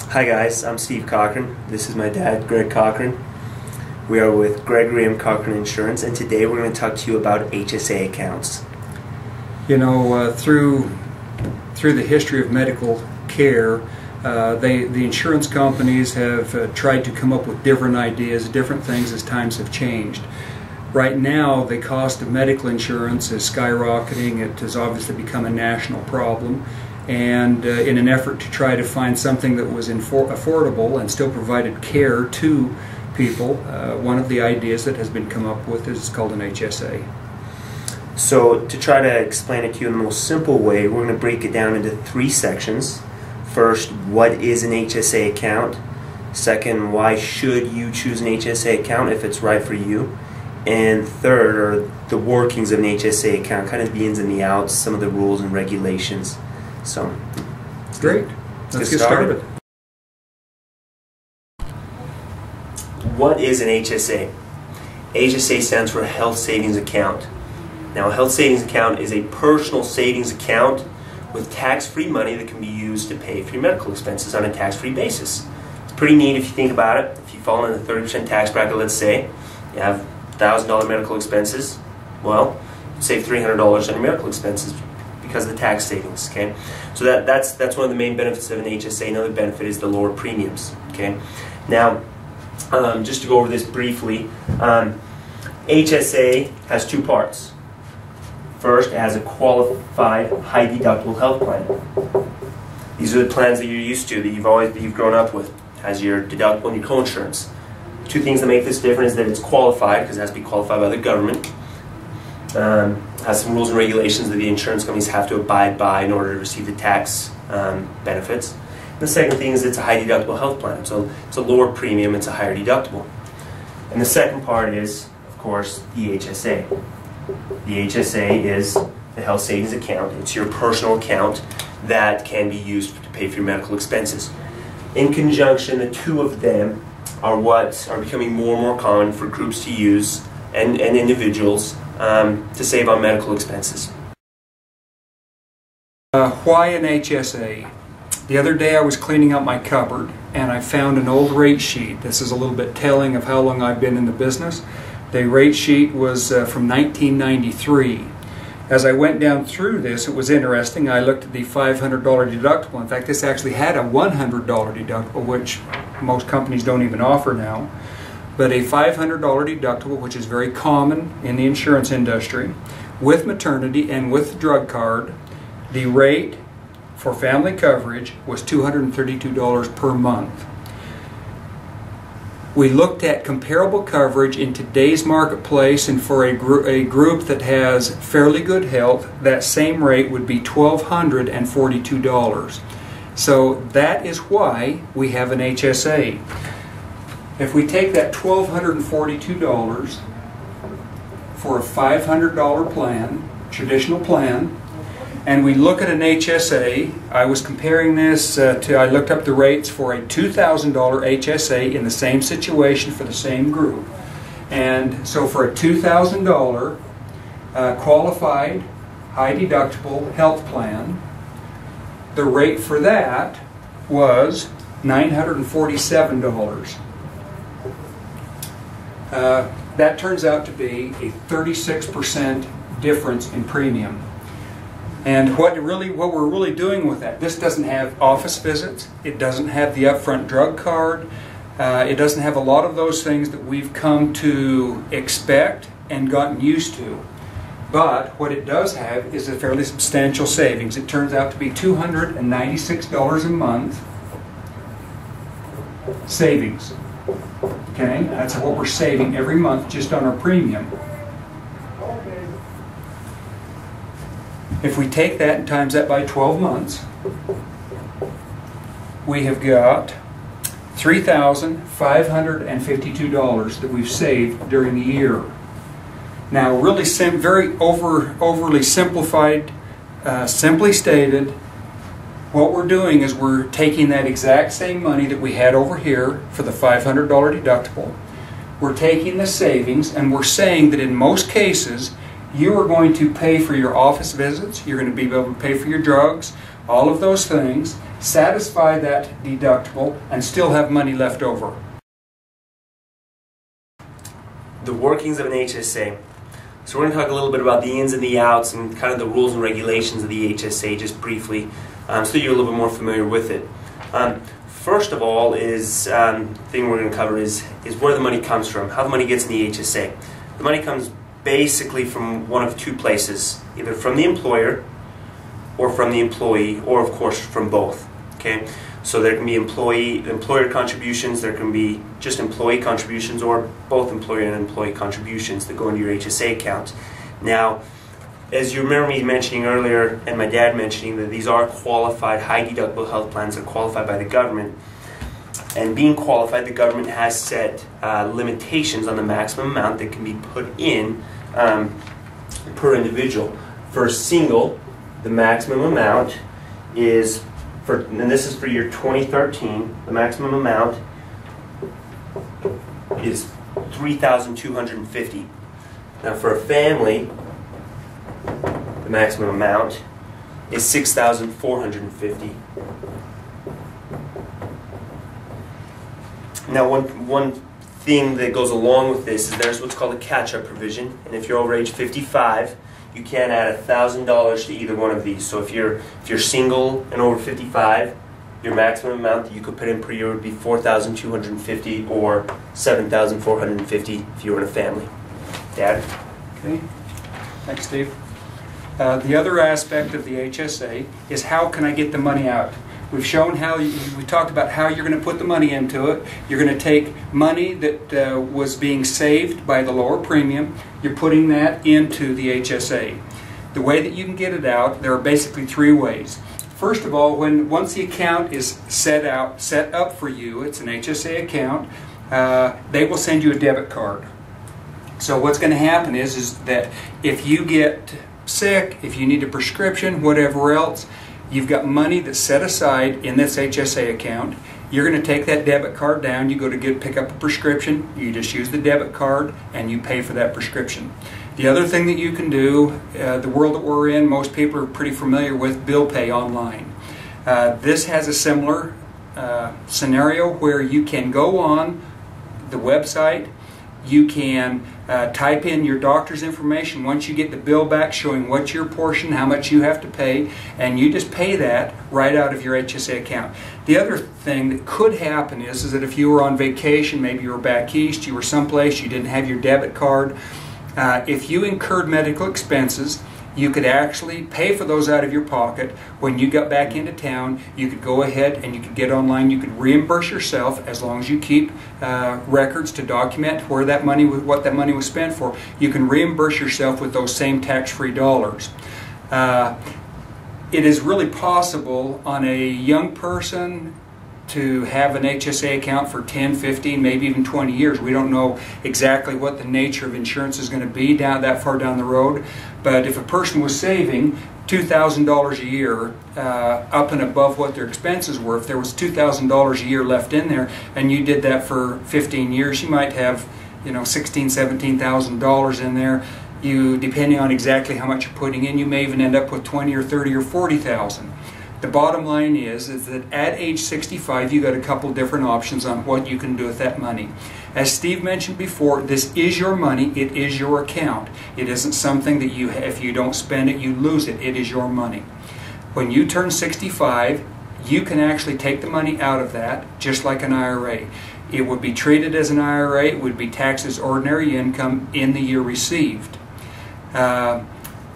Hi guys, I'm Steve Cochran. This is my dad, Greg Cochran. We are with Gregory M. Cochran Insurance, and today we're going to talk to you about HSA accounts. You know, through the history of medical care, the insurance companies have tried to come up with different ideas, different things as times have changed. Right now, the cost of medical insurance is skyrocketing. It has obviously become a national problem. And in an effort to try to find something that was affordable and still provided care to people, one of the ideas that has been come up with is called an HSA. So to try to explain it to you in the most simple way, we're going to break it down into three sections. First, what is an HSA account? Second, why should you choose an HSA account if it's right for you? And third, are the workings of an HSA account, kind of the ins and the outs, some of the rules and regulations. So, great. Let's get started. What is an HSA? HSA stands for Health Savings Account. Now, a health savings account is a personal savings account with tax-free money that can be used to pay for your medical expenses on a tax-free basis. It's pretty neat if you think about it. If you fall in the 30% tax bracket, let's say, you have $1,000 medical expenses, well, you save $300 on your medical expenses because of the tax savings, okay? So that's one of the main benefits of an HSA. Another benefit is the lower premiums, okay? Now, just to go over this briefly, HSA has two parts. First, it has a qualified high deductible health plan. These are the plans that you're used to, that you've grown up with. It has your deductible and your co-insurance. Two things that make this different is that it's qualified, because it has to be qualified by the government. Has some rules and regulations that the insurance companies have to abide by in order to receive the tax benefits. And the second thing is it's a high deductible health plan. So it's a lower premium, it's a higher deductible. And the second part is, of course, the HSA. The HSA is the health savings account. It's your personal account that can be used to pay for your medical expenses. In conjunction, the two of them are what are becoming more and more common for groups to use and individuals to save on medical expenses. Why an HSA? The other day I was cleaning out my cupboard and I found an old rate sheet. This is a little bit telling of how long I've been in the business. The rate sheet was from 1993. As I went down through this, it was interesting. I looked at the $500 deductible. In fact, this actually had a $100 deductible, which most companies don't even offer now. But a $500 deductible, which is very common in the insurance industry, with maternity and with the drug card, the rate for family coverage was $232 per month. We looked at comparable coverage in today's marketplace, and for a group that has fairly good health, that same rate would be $1,242. So that is why we have an HSA. If we take that $1,242 for a $500 plan, traditional plan, and we look at an HSA, I was comparing this I looked up the rates for a $2,000 HSA in the same situation for the same group. And so for a $2,000 qualified, high deductible health plan, the rate for that was $947. That turns out to be a 36% difference in premium. And what we're really doing with that, this doesn't have office visits, it doesn't have the upfront drug card, it doesn't have a lot of those things that we've come to expect and gotten used to. But what it does have is a fairly substantial savings. It turns out to be $296 a month savings. Okay, that's what we're saving every month just on our premium. If we take that and times that by 12 months, we have got $3,552 that we've saved during the year. Now, really very overly simplified, simply stated, what we're doing is we're taking that exact same money that we had over here for the $500 deductible. We're taking the savings and we're saying that in most cases, you are going to pay for your office visits, you're going to be able to pay for your drugs, all of those things, satisfy that deductible, and still have money left over. The workings of an HSA. So we're going to talk a little bit about the ins and the outs and kind of the rules and regulations of the HSA just briefly, so you're a little bit more familiar with it. First of all is the thing we're going to cover is where the money comes from, how the money gets in the HSA. The money comes basically from one of two places, either from the employer or from the employee, or of course from both. Okay, so there can be employer contributions, there can be just employee contributions, or both employer and employee contributions that go into your HSA account. Now, as you remember me mentioning earlier, and my dad mentioning, that these are qualified, high deductible health plans that are qualified by the government. And being qualified, the government has set limitations on the maximum amount that can be put in per individual. For a single, the maximum amount is, and this is for year 2013, the maximum amount is $3,250. Now for a family, the maximum amount is $6,450. Now one thing that goes along with this is there's what's called a catch-up provision, and if you're over age 55, you can add $1,000 to either one of these. So if you're single and over 55, your maximum amount that you could put in per year would be $4,250 or $7,450 if you were in a family. Dad? Okay. Thanks, Steve. The other aspect of the HSA is how can I get the money out? We've shown how, we talked about how you're going to put the money into it. You're going to take money that was being saved by the lower premium, you're putting that into the HSA. The way that you can get it out, there are basically three ways. First of all, once the account is set up for you, it's an HSA account, they will send you a debit card. So what's going to happen is that if you get sick, if you need a prescription, whatever else, you've got money that's set aside in this HSA account. You're going to take that debit card down, you go to pick up a prescription, you just use the debit card and you pay for that prescription. The other thing that you can do, the world that we're in, most people are pretty familiar with bill pay online. This has a similar scenario where you can go on the website, you can type in your doctor's information once you get the bill back showing what's your portion, how much you have to pay, and you just pay that right out of your HSA account. The other thing that could happen is that if you were on vacation, maybe you were back east, you were someplace, you didn't have your debit card, if you incurred medical expenses, you could actually pay for those out of your pocket. When you got back into town, you could go ahead and you could get online. You could reimburse yourself as long as you keep records to document where that money, what that money was spent for. You can reimburse yourself with those same tax-free dollars. It is really possible on a young person to have an HSA account for 10, 15, maybe even 20 years. We don't know exactly what the nature of insurance is going to be that far down the road. But if a person was saving $2,000 a year up and above what their expenses were, if there was $2,000 a year left in there and you did that for 15 years, you might have $16,000, $17,000 in there. Depending on exactly how much you're putting in, you may even end up with 20 or 30 or 40,000. The bottom line is that at age 65, you got a couple different options on what you can do with that money. As Steve mentioned before, this is your money. It is your account. It isn't something that if you don't spend it, you lose it. It is your money. When you turn 65, you can actually take the money out of that, just like an IRA. It would be treated as an IRA. It would be taxed as ordinary income in the year received.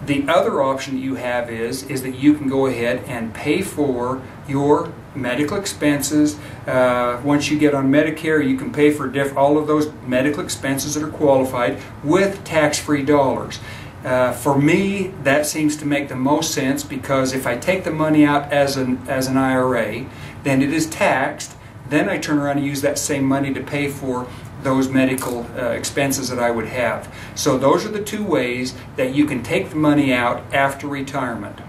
The other option you have is that you can go ahead and pay for your medical expenses. Once you get on Medicare, you can pay for all of those medical expenses that are qualified with tax-free dollars. For me, that seems to make the most sense, because if I take the money out as an IRA, then it is taxed. Then I turn around and use that same money to pay for those medical expenses that I would have. So those are the two ways that you can take the money out after retirement.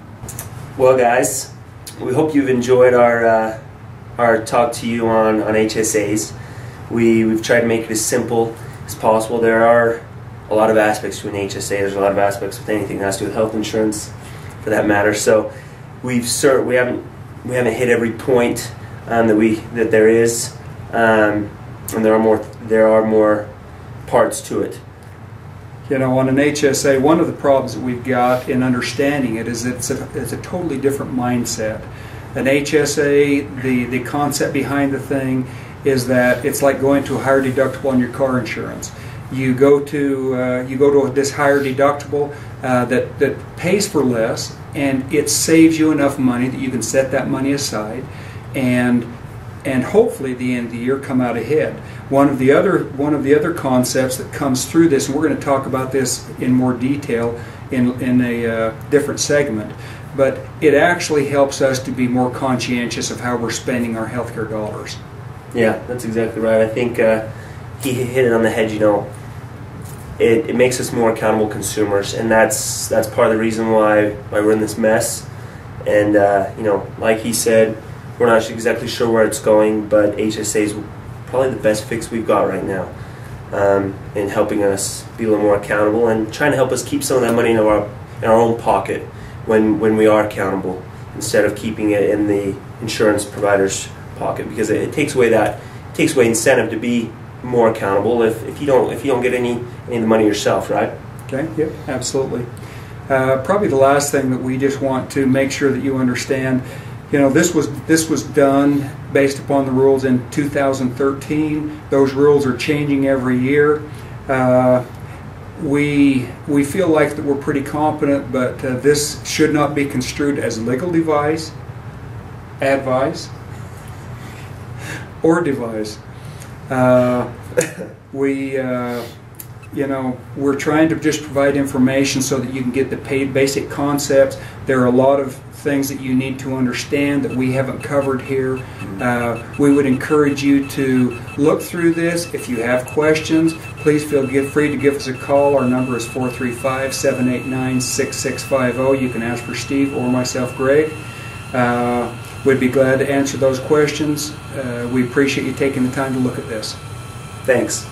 Well, guys, we hope you've enjoyed our talk to you on HSAs. We've tried to make it as simple as possible. There are a lot of aspects to an HSA. There's a lot of aspects with anything that has to do with health insurance, for that matter. So we haven't we haven't hit every point that there is, and there are more parts to it. You know, on an HSA, one of the problems that we've got in understanding it is that it's a totally different mindset. An HSA, the concept behind the thing is that it's like going to a higher deductible on your car insurance. You go to this higher deductible that pays for less, and it saves you enough money that you can set that money aside, and hopefully at the end of the year come out ahead. One of the other concepts that comes through this, and we're going to talk about this in more detail in a different segment, but it actually helps us to be more conscientious of how we're spending our healthcare dollars. Yeah, that's exactly right. I think he hit it on the head. You know, it makes us more accountable consumers, and that's part of the reason why we're in this mess. And you know, like he said, we're not exactly sure where it's going, but HSA is probably the best fix we've got right now in helping us be a little more accountable and trying to help us keep some of that money in our own pocket when we are accountable, instead of keeping it in the insurance provider's pocket, because it takes away incentive to be more accountable if you don't get any of the money yourself, right? Okay. Yep. Absolutely. Probably the last thing that we just want to make sure that you understand. You know, this was done based upon the rules in 2013. Those rules are changing every year. We feel like that we're pretty competent, but this should not be construed as legal advice, or device. You know, we're trying to just provide information so that you can get the basic concepts. There are a lot of things that you need to understand that we haven't covered here. We would encourage you to look through this. If you have questions, please feel free to give us a call. Our number is 435-789-6650. You can ask for Steve or myself, Greg. We'd be glad to answer those questions. We appreciate you taking the time to look at this. Thanks.